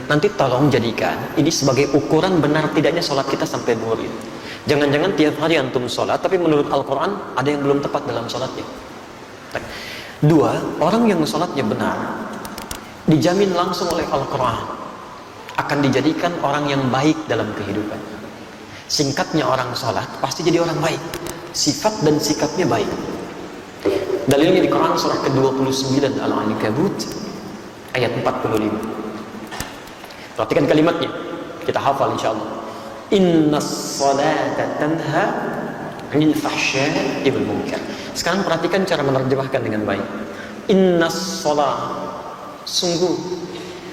Nanti tolong jadikan ini sebagai ukuran benar tidaknya sholat kita sampai duhur itu. Jangan-jangan tiap hari antum sholat, tapi menurut Al-Quran ada yang belum tepat dalam sholatnya. Dua, orang yang sholatnya benar, dijamin langsung oleh Al-Quran akan dijadikan orang yang baik dalam kehidupan. Singkatnya, orang sholat pasti jadi orang baik, sifat dan sikapnya baik. Dalilnya di Quran surah ke-29 Al-Ankabut ayat 45. Perhatikan kalimatnya, kita hafal insyaallah. Innas salata tanha 'anil fahsya'i wal munkar. Sekarang perhatikan cara menerjemahkan dengan baik. Innas salat, sungguh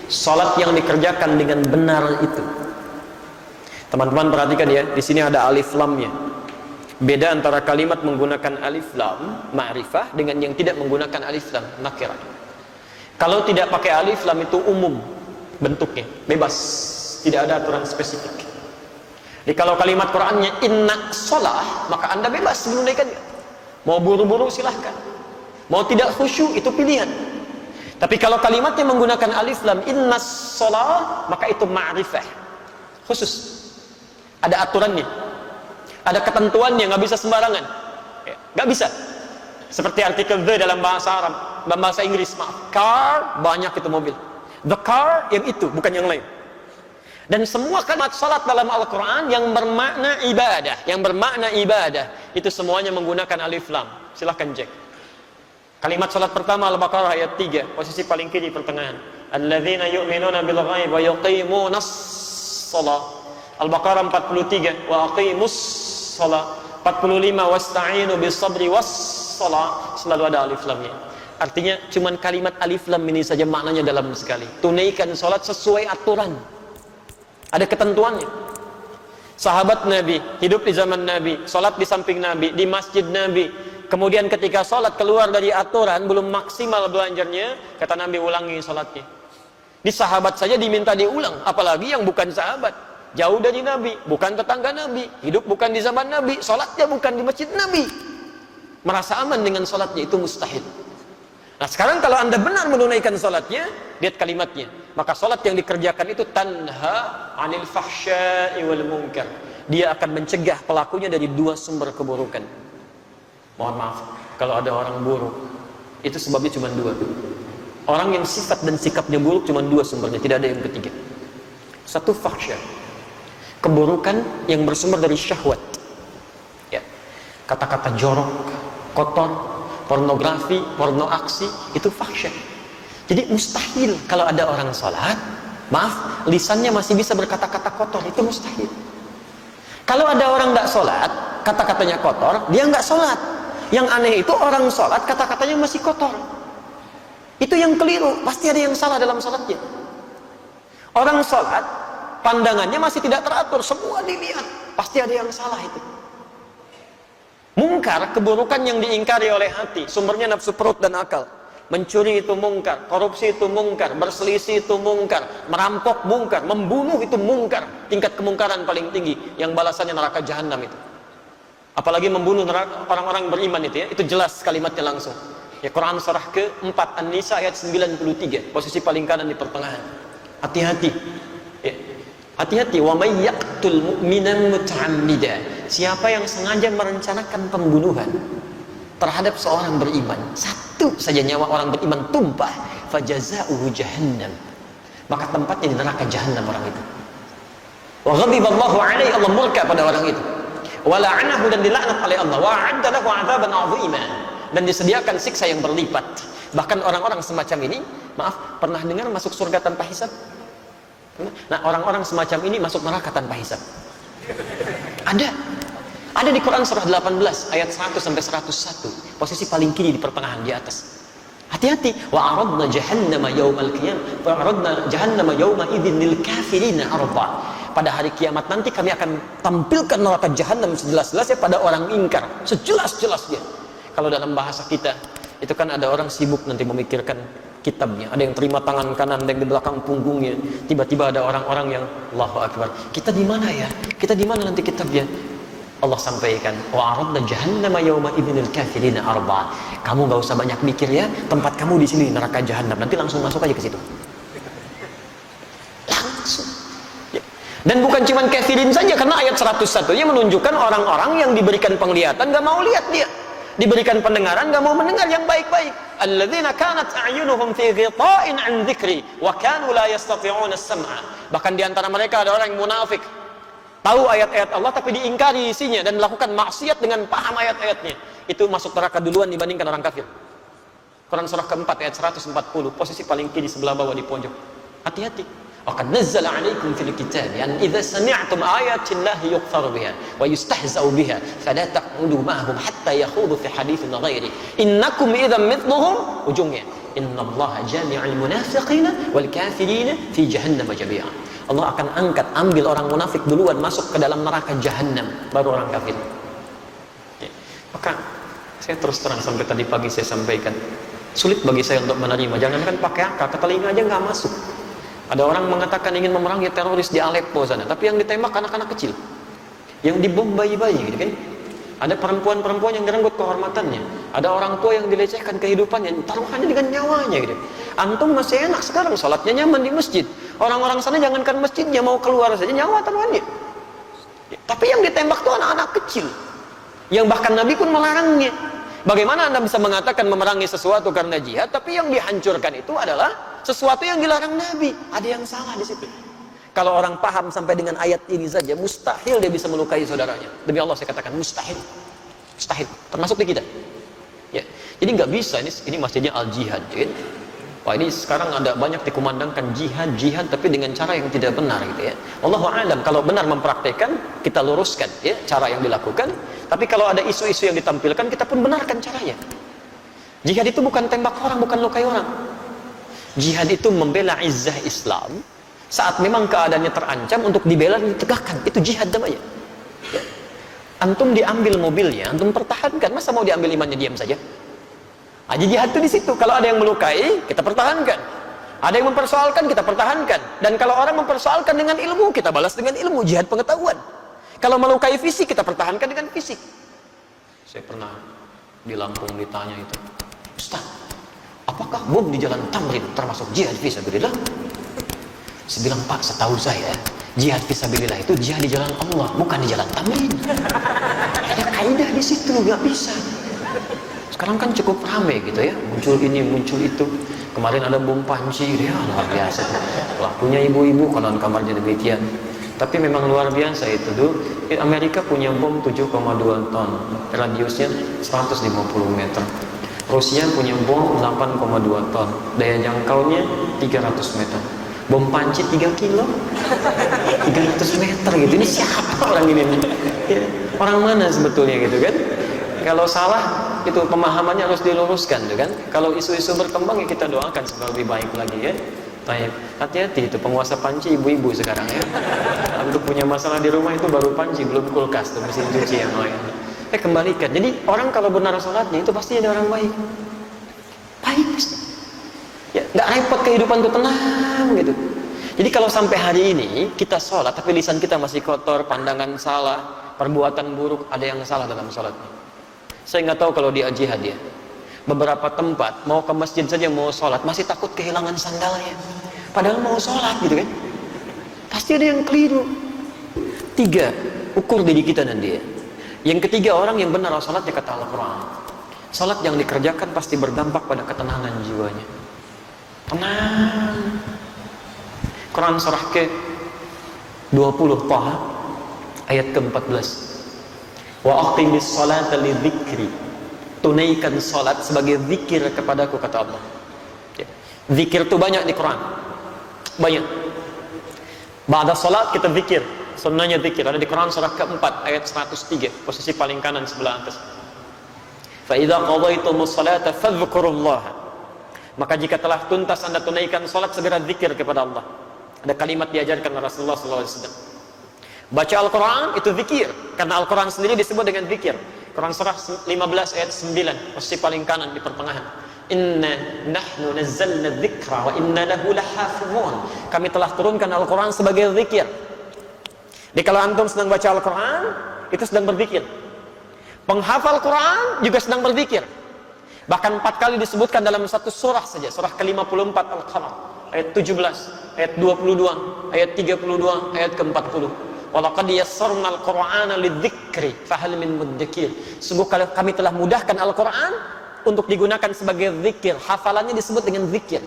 salat yang dikerjakan dengan benar itu. Teman-teman perhatikan ya, di sini ada alif lamnya. Beda antara kalimat menggunakan alif lam ma'rifah dengan yang tidak menggunakan alif lam nakirah. Kalau tidak pakai alif lam itu umum bentuknya, bebas, tidak ada aturan spesifik. Jadi kalau kalimat Qur'annya inna sholah, maka anda bebas menunaikannya. Mau buru-buru silahkan, mau tidak khusyuk itu pilihan. Tapi kalau kalimatnya menggunakan alif lam inna sholah, maka itu ma'rifah khusus, ada aturannya, ada ketentuannya, nggak bisa sembarangan, nggak bisa. Seperti artikel the dalam bahasa Arab, dalam bahasa Inggris, maaf, car, banyak itu mobil, the car yang itu, bukan yang lain. Dan semua kalimat salat dalam Al-Quran yang bermakna ibadah, itu semuanya menggunakan alif lam. Silahkan cek. Kalimat salat pertama Al-Baqarah ayat 3, posisi paling kiri pertengahan. Alladzina yu'minuna bil ghaib wa yuqimunas shalah. Al-Baqarah 43, wa aqimus shalah. 45, wasta'inu bis sabri was shalah. Selalu ada alif lamnya. Artinya cuman kalimat alif lam ini saja maknanya dalam sekali. Tunaikan salat sesuai aturan. Ada ketentuannya. Sahabat Nabi hidup di zaman Nabi, salat di samping Nabi, di masjid Nabi. Kemudian ketika salat keluar dari aturan, belum maksimal belajarnya, kata Nabi ulangi salatnya. Di sahabat saja diminta diulang, apalagi yang bukan sahabat, jauh dari Nabi, bukan tetangga Nabi, hidup bukan di zaman Nabi, salatnya bukan di masjid Nabi. Merasa aman dengan salatnya itu mustahil. Nah sekarang kalau anda benar menunaikan salatnya, lihat kalimatnya, maka salat yang dikerjakan itu tanha 'anil fahsya'i wal munkar. Dia akan mencegah pelakunya dari dua sumber keburukan. Mohon maaf, kalau ada orang buruk, itu sebabnya cuma dua. Orang yang sifat dan sikapnya buruk cuma dua sumbernya, tidak ada yang ketiga. Satu, fahsya, keburukan yang bersumber dari syahwat, ya, kata-kata jorok, kotor, pornografi, porno aksi, itu fahsyah. Jadi mustahil kalau ada orang sholat, maaf, lisannya masih bisa berkata-kata kotor, itu mustahil. Kalau ada orang nggak sholat, kata-katanya kotor, dia nggak sholat. Yang aneh itu orang sholat, kata-katanya masih kotor. Itu yang keliru, pasti ada yang salah dalam sholatnya. Orang sholat, pandangannya masih tidak teratur, semua dilihat, pasti ada yang salah itu. Mungkar, keburukan yang diingkari oleh hati, sumbernya nafsu perut dan akal. Mencuri itu mungkar, korupsi itu mungkar, berselisih itu mungkar, merampok mungkar, membunuh itu mungkar. Tingkat kemungkaran paling tinggi, yang balasannya neraka jahanam itu. Apalagi membunuh orang-orang beriman itu jelas kalimatnya langsung. Ya, Quran surah ke-4 An-Nisa ayat 93, posisi paling kanan di pertengahan. Hati-hati. Ya. Hati-hati, wa may yaqtul mu'minan muta'ammida. Siapa yang sengaja merencanakan pembunuhan terhadap seorang beriman, satu saja nyawa orang beriman tumpah, fajaza'uhu jahannam, maka tempatnya di neraka jahanam orang itu. Wa ghadiballahu alaihi, Allah murka pada orang itu. Wa la'anahu, dan dilaknat oleh Allah. Wa 'adda lahu 'adzaban 'azima, dan disediakan siksa yang berlipat. Bahkan orang-orang semacam ini, maaf, pernah dengar masuk surga tanpa hisab? Nah, orang-orang semacam ini masuk neraka tanpa hisab. Ada di Quran surah 18 ayat 100 sampai 101, posisi paling kiri di pertengahan di atas. Hati-hati. Wa aradna jahannama yaumal qiyamah, wa aradna jahannama yauma idzin lil kafirina arda. Pada hari kiamat nanti kami akan tampilkan neraka jahanam sejelas-jelasnya pada orang ingkar, sejelas-jelasnya. Kalau dalam bahasa kita itu kan ada orang sibuk nanti memikirkan kitabnya, ada yang terima tangan kanan, ada yang di belakang punggungnya. Tiba-tiba ada orang-orang yang Allahu Akbar, kita di mana ya? Kita di mana nanti kitabnya? Allah sampaikan, wa aradna jahannama yauma idzil kafirina arba. Kamu enggak usah banyak mikir ya, tempat kamu di sini neraka jahanam. Nanti langsung masuk aja ke situ. Dan bukan cuma kafirin saja, karena ayat 101-nya menunjukkan orang-orang yang diberikan penglihatan gak mau lihat dia, diberikan pendengaran gak mau mendengar yang baik-baik. Alladzina kanat a'yunuhum fi ghita'in 'an dzikri wa kanu la yastati'una as-sam'a. Bahkan di antara mereka ada orang yang munafik, tahu ayat-ayat Allah tapi diingkari isinya dan melakukan maksiat dengan paham ayat-ayatnya. Itu masuk neraka duluan dibandingkan orang kafir. Quran surah keempat ayat 140, posisi paling kiri sebelah bawah di pojok. Hati-hati. Waqad nazzala 'alaikum fil kitabi an idza sami'tum ayatillahi yughfaru biha wa yustahza'u biha fala taq'udu ma'ahum hatta yakhudu fi haditsin ghairi innakum idzan mithluhum. Ujungnya innallaha jami'ul munafiqina wal kafirina fi jahannam jami'a. Allah akan angkat, ambil orang munafik duluan masuk ke dalam neraka jahanam, baru orang kafir. Maka saya terus terang sampai tadi pagi saya sampaikan, sulit bagi saya untuk menerima. Jangankan pakai akal, ke telinga aja nggak masuk. Ada orang mengatakan ingin memerangi teroris di Aleppo sana, tapi yang ditembak anak-anak kecil, yang dibom bayi-bayi, gitu kan? Ada perempuan-perempuan yang direnggut kehormatannya, ada orang tua yang dilecehkan kehidupannya, taruhannya dengan nyawanya, gitu. Antum masih enak sekarang, sholatnya nyaman di masjid. Orang-orang sana jangankan masjidnya, mau keluar saja nyawa taruhannya. Tapi yang ditembak itu anak-anak kecil, yang bahkan Nabi pun melarangnya. Bagaimana Anda bisa mengatakan memerangi sesuatu karena jihad, tapi yang dihancurkan itu adalah sesuatu yang dilarang Nabi? Ada yang salah di situ. Kalau orang paham sampai dengan ayat ini saja, mustahil dia bisa melukai saudaranya. Demi Allah saya katakan mustahil, mustahil. Termasuk di kita. Ya. Jadi nggak bisa. Ini masjidnya Al Jihad. Ya. Wah, ini sekarang ada banyak dikumandangkan jihad, tapi dengan cara yang tidak benar, gitu ya. Wallahu a'lam. Kalau benar mempraktekkan, kita luruskan ya cara yang dilakukan. Tapi kalau ada isu-isu yang ditampilkan, kita pun benarkan caranya. Jihad itu bukan tembak orang, bukan lukai orang. Jihad itu membela izzah Islam saat memang keadaannya terancam, untuk dibela dan ditegakkan. Itu jihad namanya. Ya. Antum diambil mobilnya, antum pertahankan. Masa mau diambil imannya diam saja? Aja jihad itu di situ. Kalau ada yang melukai, kita pertahankan. Ada yang mempersoalkan, kita pertahankan. Dan kalau orang mempersoalkan dengan ilmu, kita balas dengan ilmu. Jihad pengetahuan. Kalau melukai fisik, kita pertahankan dengan fisik. Saya pernah di Lampung ditanya itu, Ustaz, apakah bom di jalan Tamrin termasuk jihad fisabilillah? Saya bilang, Pak, setahu saya jihad fisabilillah itu jihad di jalan Allah, bukan di jalan Tamrin. Ada kaidah di situ, nggak bisa. Sekarang kan cukup ramai gitu ya, muncul ini, muncul itu. Kemarin ada bom panci, ya luar biasa. Pelakunya ibu-ibu, konon kabarnya demikian. Tapi memang luar biasa itu tuh. Amerika punya bom 7,2 ton, radiusnya 150 meter. Rusia punya bom 8,2 ton, daya jangkaunya 300 meter. Bom panci 3 kilo, 300 meter gitu. Ini siapa orang ini? Ya, orang mana sebetulnya gitu kan? Kalau salah, itu pemahamannya harus diluruskan, gitu kan? Kalau isu-isu berkembang, ya kita doakan supaya lebih baik lagi ya. Baik, hati-hati itu penguasa panci ibu-ibu sekarang ya. Untuk punya masalah di rumah itu baru panci, belum kulkas, tuh mesin cuci yang lain. Kembalikan. Jadi orang kalau benar sholatnya itu pasti ada orang baik. Baik pasti. Ya, nggak repot kehidupan tuh, tenang gitu. Jadi kalau sampai hari ini kita sholat tapi lisan kita masih kotor, pandangan salah, perbuatan buruk, ada yang salah dalam sholatnya. Saya nggak tahu kalau di jihad ya. Beberapa tempat mau ke masjid saja mau sholat masih takut kehilangan sandalnya. Padahal mau sholat gitu kan. Pasti ada yang keliru. 3, ukur diri kita nanti ya. Yang ketiga, orang yang benar sholatnya kata Al-Quran. Sholat yang dikerjakan pasti berdampak pada ketenangan jiwanya. Tenang. Quran surah ke-20 Taha ayat ke-14. Wa aqimis salata lidzikri. Tunaikan salat sebagai zikir kepadaku, kata Allah. Ya. Zikir itu banyak di Quran. Banyak. Ba'da salat kita zikir. Sunnahnya zikir. Ada di Quran surah ke-4 ayat 103, posisi paling kanan sebelah atas. Fa idza qadaytumus salata fadhkurullaha. Maka jika telah tuntas Anda tunaikan salat, segera zikir kepada Allah. Ada kalimat diajarkan oleh Rasulullah SAW. Baca Al-Quran itu zikir, karena Al-Quran sendiri disebut dengan zikir. Quran surah 15 ayat 9, posisi paling kanan di pertengahan. Inna nahnu nazzalna dzikra wa inna lahu lahafizun. Kami telah turunkan Al-Quran sebagai zikir. Jadi kalau antum sedang baca Al-Quran, itu sedang berzikir. Penghafal Quran juga sedang berzikir. Bahkan 4 kali disebutkan dalam satu surah saja, surah ke-54 Al-Qalam. ayat 17, ayat 22, ayat 32, ayat ke-40. Walaqad yassarnal Qur'ana lidzikri fahal min mudzakir. Sungguh kami telah mudahkan Al-Qur'an untuk digunakan sebagai zikir. Hafalannya disebut dengan zikir.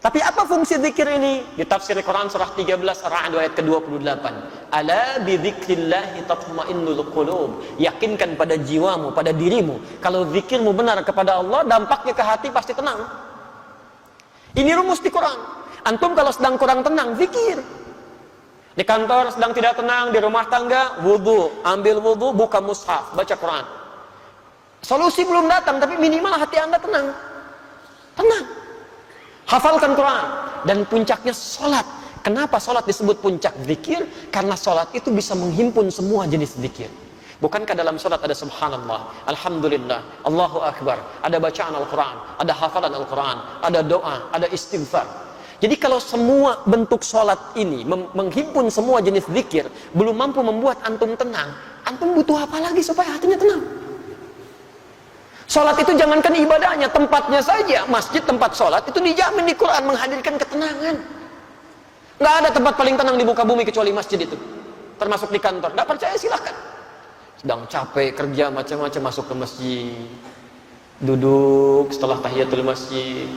Tapi apa fungsi zikir ini? Di tafsir Quran surah 13 Ar-Ra'd ayat ke-28. Ala bi dzikrillahi tatma'innul qulub. Yakinkan pada jiwamu, pada dirimu, kalau zikirmu benar kepada Allah, dampaknya ke hati pasti tenang. Ini rumus di Quran. Antum kalau sedang kurang tenang, zikir. Di kantor sedang tidak tenang, di rumah tangga, wudu, ambil wudu, buka mushaf, baca Quran. Solusi belum datang, tapi minimal hati Anda tenang. Tenang. Hafalkan Quran. Dan puncaknya sholat. Kenapa sholat disebut puncak zikir? Karena sholat itu bisa menghimpun semua jenis zikir. Bukankah dalam sholat ada subhanallah, alhamdulillah, Allahu akbar, ada bacaan Al-Quran, ada hafalan Al-Quran, ada doa, ada istighfar. Jadi kalau semua bentuk sholat ini menghimpun semua jenis zikir, belum mampu membuat antum tenang, antum butuh apa lagi supaya hatinya tenang? Sholat itu jangankan ibadahnya, tempatnya saja, masjid tempat sholat itu dijamin di Quran menghadirkan ketenangan. Nggak ada tempat paling tenang di muka bumi kecuali masjid itu, termasuk di kantor. Nggak percaya silahkan. Sedang capek kerja macam-macam, masuk ke masjid, duduk setelah tahiyatul masjid,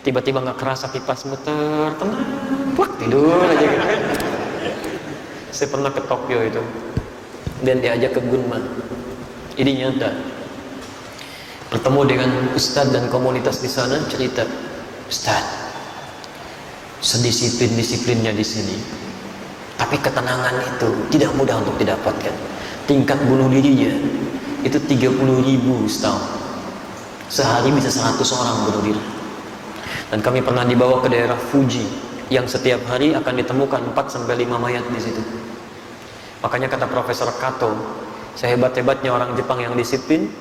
tiba-tiba nggak kerasa kipas muter, tenang, plak, tidur aja gitu. Saya pernah ke Tokyo itu dan diajak ke Gunma. Ini nyata. Bertemu dengan ustadz dan komunitas di sana, cerita, Ustadz, sedisiplin-disiplinnya di sini, tapi ketenangan itu tidak mudah untuk didapatkan. Tingkat bunuh dirinya itu 30.000 setahun. Sehari bisa 100 orang bunuh diri. Dan kami pernah dibawa ke daerah Fuji yang setiap hari akan ditemukan 4-5 mayat di situ. Makanya kata Profesor Kato, sehebat-hebatnya orang Jepang yang disiplin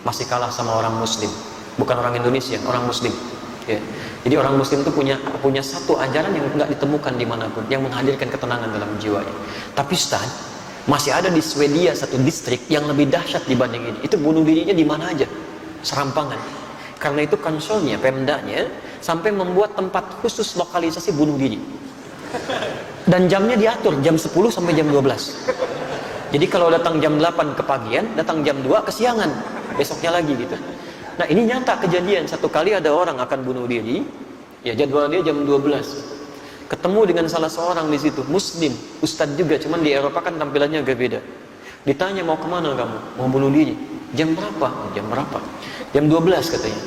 masih kalah sama orang Muslim. Bukan orang Indonesia, orang Muslim. Ya. Jadi orang Muslim itu punya satu ajaran yang nggak ditemukan dimanapun, yang menghadirkan ketenangan dalam jiwanya. Tapi Ustaz, masih ada di Swedia satu distrik yang lebih dahsyat dibanding ini. Itu bunuh dirinya di mana aja, serampangan. Karena itu konsolnya, Pemdanya sampai membuat tempat khusus lokalisasi bunuh diri. Dan jamnya diatur, jam 10 sampai jam 12. Jadi kalau datang jam 8 kepagian, datang jam 2 kesiangan, besoknya lagi gitu. Nah ini nyata kejadian, satu kali ada orang akan bunuh diri, ya jadwal dia jam 12. Ketemu dengan salah seorang di situ, Muslim, Ustadz juga, cuman di Eropa kan tampilannya agak beda. Ditanya mau kemana kamu? Mau bunuh diri. Jam berapa? Jam berapa? Jam 12 katanya.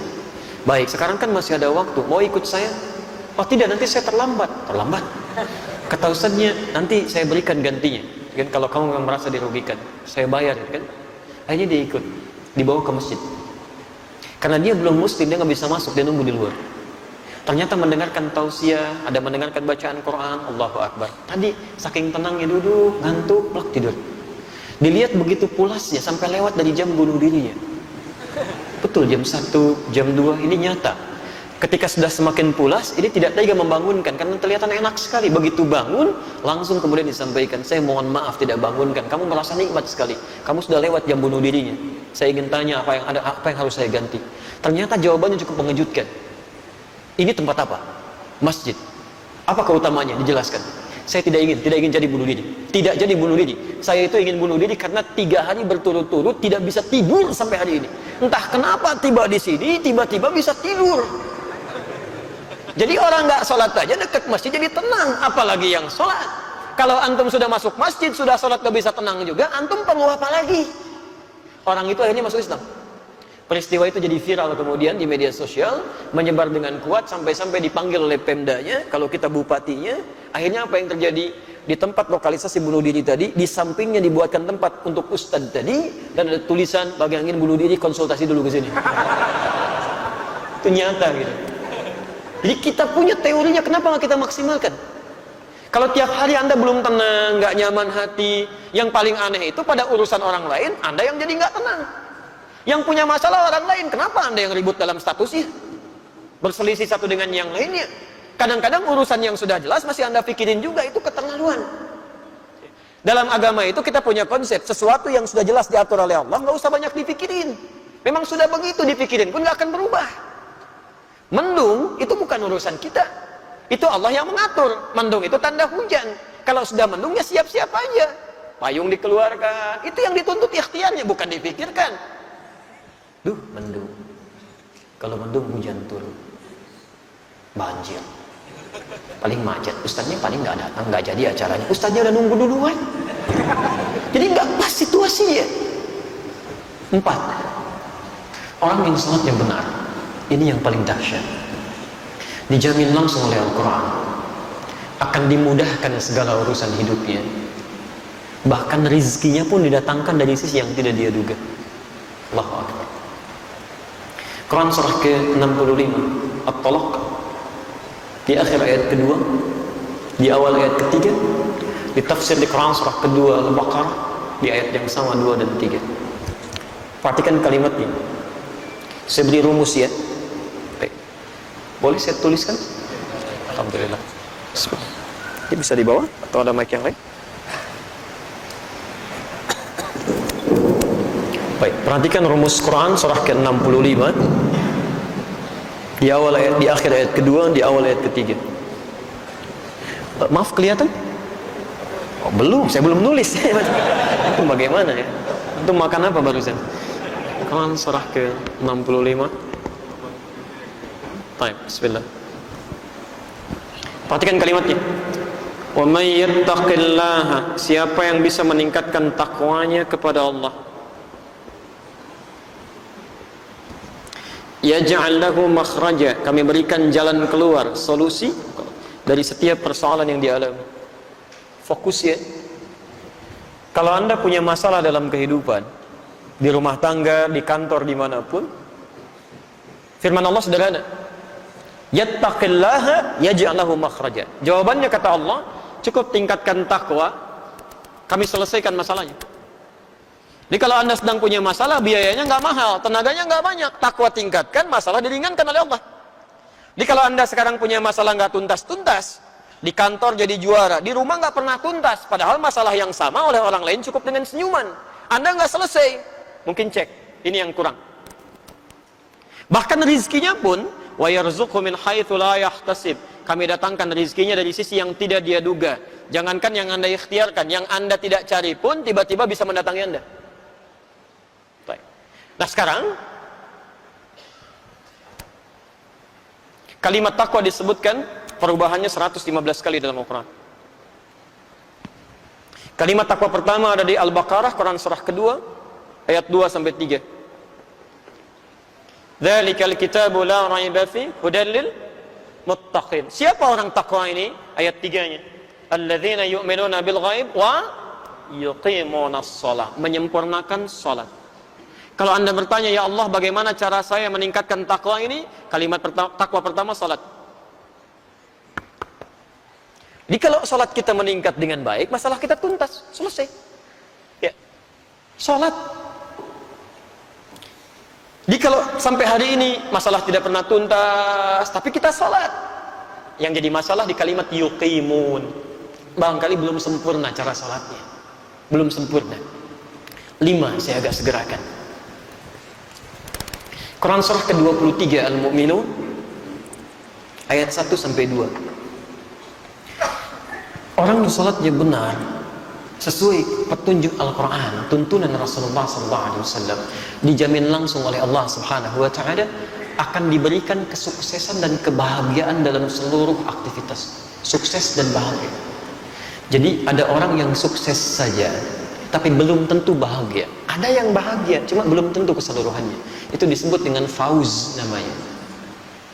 Baik, sekarang kan masih ada waktu, mau ikut saya? Oh tidak, nanti saya terlambat. Terlambat? Kata Ustadznya, nanti saya berikan gantinya. Kan kalau kamu memang merasa dirugikan, saya bayar kan. Akhirnya dia ikut, dibawa ke masjid. Karena dia belum Muslim, dia nggak bisa masuk, dia nunggu di luar. Ternyata mendengarkan tausiah, ada mendengarkan bacaan Quran, Allahu Akbar. Tadi saking tenangnya duduk, ngantuk, plak tidur. Dilihat begitu pulasnya sampai lewat dari jam bunuh dirinya. Betul, jam 1, jam 2, ini nyata. Ketika sudah semakin pulas, ini tidak tega membangunkan karena kelihatan enak sekali. Begitu bangun, langsung kemudian disampaikan, saya mohon maaf tidak bangunkan. Kamu merasa nikmat sekali. Kamu sudah lewat jam bunuh dirinya. Saya ingin tanya apa yang harus saya ganti. Ternyata jawabannya cukup mengejutkan. Ini tempat apa? Masjid. Apa keutamanya? Dijelaskan. Saya tidak ingin jadi bunuh diri. Tidak jadi bunuh diri. Saya itu ingin bunuh diri karena 3 hari berturut-turut tidak bisa tidur sampai hari ini. Entah kenapa tiba di sini tiba-tiba bisa tidur. Jadi orang nggak sholat aja dekat masjid jadi tenang, apalagi yang sholat. Kalau antum sudah masuk masjid, sudah sholat gak bisa tenang juga, antum perlu apa lagi? Orang itu akhirnya masuk Islam. Peristiwa itu jadi viral kemudian di media sosial, menyebar dengan kuat sampai-sampai dipanggil oleh Pemdanya, kalau kita bupatinya. Akhirnya apa yang terjadi? Di tempat lokalisasi bunuh diri tadi, di sampingnya dibuatkan tempat untuk ustadz tadi, dan ada tulisan, bagi yang ingin bunuh diri konsultasi dulu ke sini. Itu nyata gitu. Jadi kita punya teorinya, kenapa nggak kita maksimalkan? Kalau tiap hari Anda belum tenang, nggak nyaman hati, yang paling aneh itu pada urusan orang lain, Anda yang jadi nggak tenang. Yang punya masalah orang lain, kenapa Anda yang ribut dalam statusnya? Berselisih satu dengan yang lainnya. Kadang-kadang urusan yang sudah jelas masih Anda pikirin juga, itu keterlaluan. Dalam agama itu kita punya konsep, sesuatu yang sudah jelas diatur oleh Allah, nggak usah banyak dipikirin. Memang sudah begitu dipikirin pun nggak akan berubah. Mendung itu bukan urusan kita. Itu Allah yang mengatur. Mendung itu tanda hujan. Kalau sudah mendung ya siap-siap aja. Payung dikeluarkan. Itu yang dituntut ikhtiarnya, bukan dipikirkan. Duh, mendung. Kalau mendung hujan turun. Banjir. Paling macet. Ustaznya paling nggak datang, nggak jadi acaranya. Ustaznya udah nunggu duluan. Jadi nggak pas situasi ya. 4. Orang yang sholatnya benar. Ini yang paling dahsyat. Dijamin langsung oleh Al-Quran. Akan dimudahkan segala urusan hidupnya. Bahkan rizkinya pun didatangkan dari sisi yang tidak dia duga. Allahu Akbar. Quran surah ke-65 At-Talaq, di akhir ayat kedua, di awal ayat ketiga, di tafsir di Quran surah kedua Al-Baqarah, di ayat yang sama 2 dan 3. Perhatikan kalimatnya. Saya beri rumus ya. Baik. Boleh saya tuliskan? Alhamdulillah. Ini bisa di bawah atau ada mic yang lain? Baik, perhatikan rumus Quran surah ke-65 di awal ayat, di akhir ayat kedua, di awal ayat ketiga. Maaf, kelihatan? Oh, belum, saya belum nulis. Itu bagaimana ya? Itu makan apa barusan? Quran surah ke-65. Baik, bismillah. Perhatikan kalimatnya. Wa may yattaqillaha, siapa yang bisa meningkatkan takwanya kepada Allah, yaj'al lahu makhraja, kami berikan jalan keluar, solusi dari setiap persoalan yang dialami. Fokus ya. Kalau Anda punya masalah dalam kehidupan, di rumah tangga, di kantor, dimanapun, firman Allah sederhana, yattaqillaha yaj'al lahu makhraja. Jawabannya kata Allah, cukup tingkatkan takwa, kami selesaikan masalahnya. Jadi kalau Anda sedang punya masalah, biayanya nggak mahal, tenaganya nggak banyak, takwa tingkatkan, masalah diringankan oleh Allah. Jadi kalau Anda sekarang punya masalah nggak tuntas-tuntas, di kantor jadi juara, di rumah nggak pernah tuntas, padahal masalah yang sama oleh orang lain cukup dengan senyuman, Anda nggak selesai, mungkin cek, ini yang kurang. Bahkan rizkinya pun, wa yarzuqhu min haitsu la yahtasib, kami datangkan rizkinya dari sisi yang tidak dia duga. Jangankan yang Anda ikhtiarkan, yang Anda tidak cari pun tiba-tiba bisa mendatangi Anda. Nah sekarang kalimat takwa disebutkan perubahannya 115 kali dalam Al-Quran. Kalimat takwa pertama ada di Al-Baqarah, Quran surah kedua, ayat 2 sampai 3. Dzalikal kitabu la raiba fi hudal lil muttaqin. Siapa orang takwa ini? Ayat 3-nya. Alladzina yu'minuna bil ghaib wa yuqimunas shalah, menyempurnakan salat. Kalau Anda bertanya, ya Allah bagaimana cara saya meningkatkan takwa ini? Kalimat takwa pertama, salat. Jadi kalau salat kita meningkat dengan baik, masalah kita tuntas, selesai. Ya, salat. Jadi kalau sampai hari ini masalah tidak pernah tuntas, tapi kita salat, yang jadi masalah di kalimat yuqimun. Barangkali belum sempurna cara salatnya, belum sempurna. 5 saya agak segerakan. Quran surah ke-23 Al-Mu'minun ayat 1 sampai 2. Orang yang salatnya benar sesuai petunjuk Al-Quran, tuntunan Rasulullah SAW, dijamin langsung oleh Allah Subhanahu wa Ta'ala akan diberikan kesuksesan dan kebahagiaan dalam seluruh aktivitas, sukses dan bahagia. Jadi ada orang yang sukses saja tapi belum tentu bahagia. Ada yang bahagia, cuma belum tentu keseluruhannya. Itu disebut dengan fauz namanya.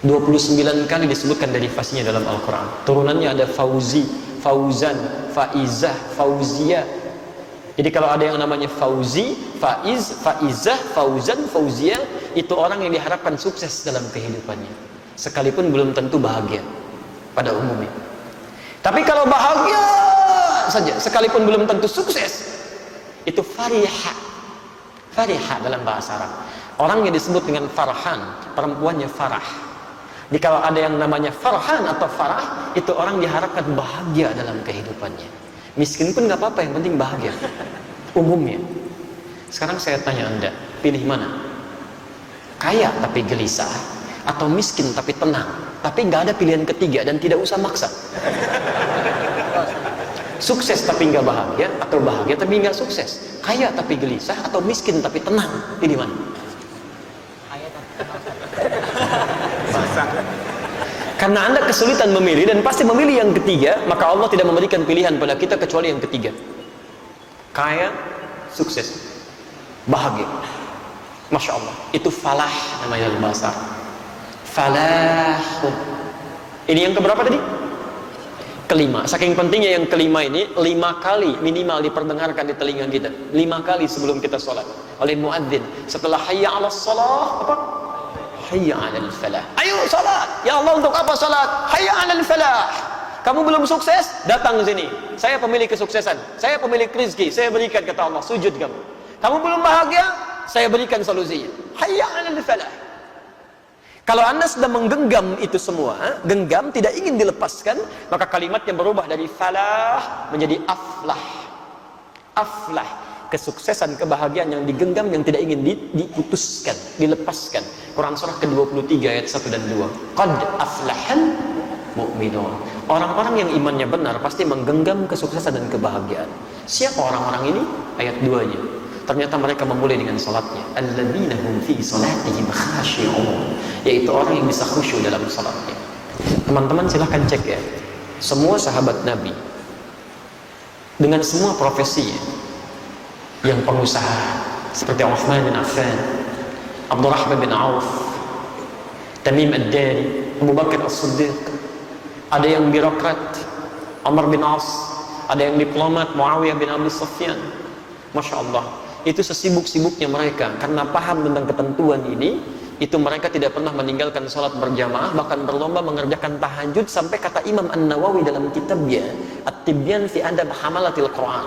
29 kali disebutkan derivasinya dalam Al-Quran. Turunannya ada fauzi, fauzan, faizah, fauziyah. Jadi kalau ada yang namanya fauzi, faiz, faizah, fauzan, fauziyah, itu orang yang diharapkan sukses dalam kehidupannya, sekalipun belum tentu bahagia pada umumnya. Tapi kalau bahagia saja, sekalipun belum tentu sukses, itu fariha. Fariha dalam bahasa Arab. Orang yang disebut dengan farhan, perempuannya farah. Jadi kalau ada yang namanya farhan atau farah, itu orang diharapkan bahagia dalam kehidupannya. Miskin pun nggak apa-apa, yang penting bahagia. Umumnya. Sekarang saya tanya Anda, pilih mana? Kaya tapi gelisah, atau miskin tapi tenang, tapi nggak ada pilihan ketiga dan tidak usah maksa. Sukses tapi nggak bahagia, atau bahagia tapi nggak sukses. Kaya tapi gelisah, atau miskin tapi tenang. Pilih mana? Karena Anda kesulitan memilih dan pasti memilih yang ketiga, maka Allah tidak memberikan pilihan pada kita kecuali yang ketiga. Kaya, sukses, bahagia. Masya Allah, itu falah namanya dalam bahasa. Falah. Ini yang keberapa tadi? Kelima. Saking pentingnya yang kelima ini, 5 kali minimal diperdengarkan di telinga kita. 5 kali sebelum kita sholat oleh muadzin. Setelah hayya 'alas shalah, apa? Hayya 'alal falah. Ayo salat. Ya Allah, untuk apa salat? Hayya 'alal falah. Kamu belum sukses? Datang ke sini. Saya pemilik kesuksesan. Saya pemilik rezeki. Saya berikan, kata Allah. Sujud kamu. Kamu belum bahagia? Saya berikan solusinya. Hayya 'alal falah. Kalau Anda sedang menggenggam itu semua, genggam tidak ingin dilepaskan, maka kalimatnya berubah dari falah menjadi aflah. Aflah, kesuksesan, kebahagiaan yang digenggam, yang tidak ingin diputuskan, dilepaskan. Quran surah ke-23 ayat 1 dan 2. Qad aflahal mu'minun. Orang-orang yang imannya benar pasti menggenggam kesuksesan dan kebahagiaan. Siapa orang-orang ini? Ayat 2-nya. Ternyata mereka memulai dengan salatnya. Alladzina hum fi salatihim khashi'un. Yaitu orang yang bisa khusyuk dalam salatnya. Teman-teman silahkan cek ya. Semua sahabat Nabi dengan semua profesinya, yang pengusaha seperti Uthman bin Affan, Abdurrahman bin Auf, Tamim ad-Dari, Abu Bakar as-Siddiq, ada yang birokrat, Umar bin As, ada yang diplomat, Muawiyah bin Abi Sufyan. Masya Allah, itu sesibuk-sibuknya mereka karena paham tentang ketentuan ini, itu mereka tidak pernah meninggalkan sholat berjamaah, bahkan berlomba mengerjakan tahajud, sampai kata Imam An-Nawawi dalam kitabnya At-Tibyan fi Adab Hamalatil Quran.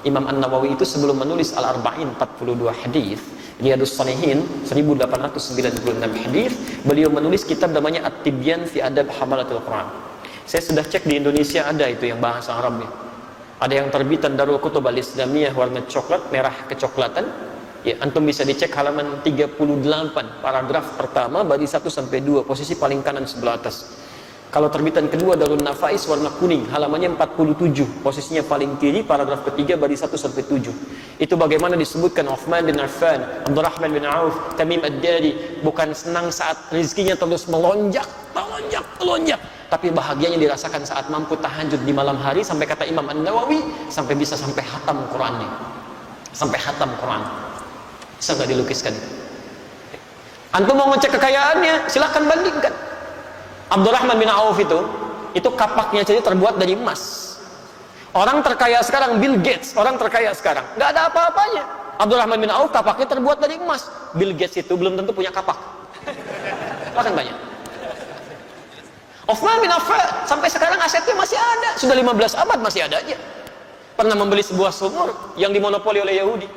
Imam An-Nawawi itu sebelum menulis Al-Arba'in 42 hadis, Riyadhus Shalihin 1896 hadis, beliau menulis kitab namanya At-Tibyan fi Adab Hamalatil Quran. Saya sudah cek di Indonesia ada itu yang bahasa Arabnya. Ada yang terbitan Darul Kutub Al-Islamiyah warna coklat, merah kecoklatan. Ya, antum bisa dicek halaman 38, paragraf pertama, baris 1 sampai 2, posisi paling kanan sebelah atas. Kalau terbitan kedua Darul Nafais warna kuning, halamannya 47, posisinya paling kiri, paragraf ketiga, baris 1 sampai 7. Itu bagaimana disebutkan Uthman bin Affan, Abdurrahman bin Auf, Tamim ad-Dari bukan senang saat rezekinya terus melonjak, tapi bahagianya dirasakan saat mampu tahajud di malam hari, sampai kata Imam An-Nawawi sampai bisa sampai hatam Qurannya. Sampai hatam Quran. Bisa nggak dilukiskan? Antum mau ngecek kekayaannya, silahkan bandingkan. Abdurrahman bin Auf itu kapaknya jadi terbuat dari emas. Orang terkaya sekarang Bill Gates, orang terkaya sekarang nggak ada apa-apanya. Abdurrahman bin Auf kapaknya terbuat dari emas. Bill Gates itu belum tentu punya kapak. Bahkan banyak. Uthman bin Affan sampai sekarang asetnya masih ada, sudah 15 abad masih ada aja. Pernah membeli sebuah sumur yang dimonopoli oleh Yahudi.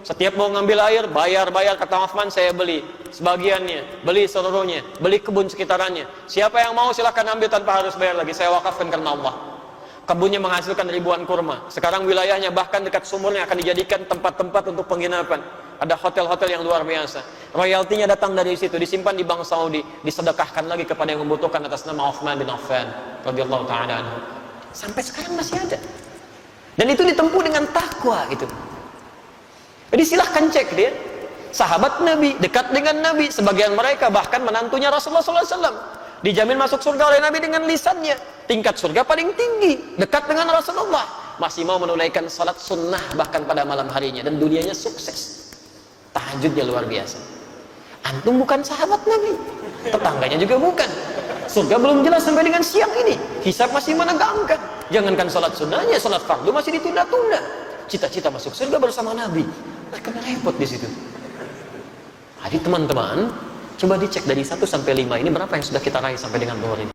Setiap mau ngambil air, bayar, kata Uthman, saya beli sebagiannya, beli seluruhnya, beli kebun sekitarannya. Siapa yang mau silahkan ambil tanpa harus bayar lagi, saya wakafkan karena Allah. Kebunnya menghasilkan ribuan kurma. Sekarang wilayahnya bahkan dekat sumurnya akan dijadikan tempat-tempat untuk penginapan. Ada hotel-hotel yang luar biasa. Royaltinya datang dari situ, disimpan di Bank Saudi, disedekahkan lagi kepada yang membutuhkan atas nama Uthman bin Affan radhiyallahu ta'ala anhu. Sampai sekarang masih ada. Dan itu ditempuh dengan takwa gitu. Jadi silahkan cek dia. Sahabat Nabi, dekat dengan Nabi, sebagian mereka bahkan menantunya Rasulullah SAW. Dijamin masuk surga oleh Nabi dengan lisannya. Tingkat surga paling tinggi, dekat dengan Rasulullah. Masih mau menunaikan salat sunnah bahkan pada malam harinya, dan dunianya sukses. Tahajudnya luar biasa. Antum bukan sahabat Nabi, tetangganya juga bukan. Surga belum jelas sampai dengan siang ini. Hisab masih menegangkan. Jangankan salat sunnahnya, salat fardu masih ditunda-tunda. Cita-cita masuk surga bersama Nabi, mereka repot di situ. Jadi teman-teman, coba dicek dari 1 sampai 5 ini berapa yang sudah kita raih sampai dengan 2 ini.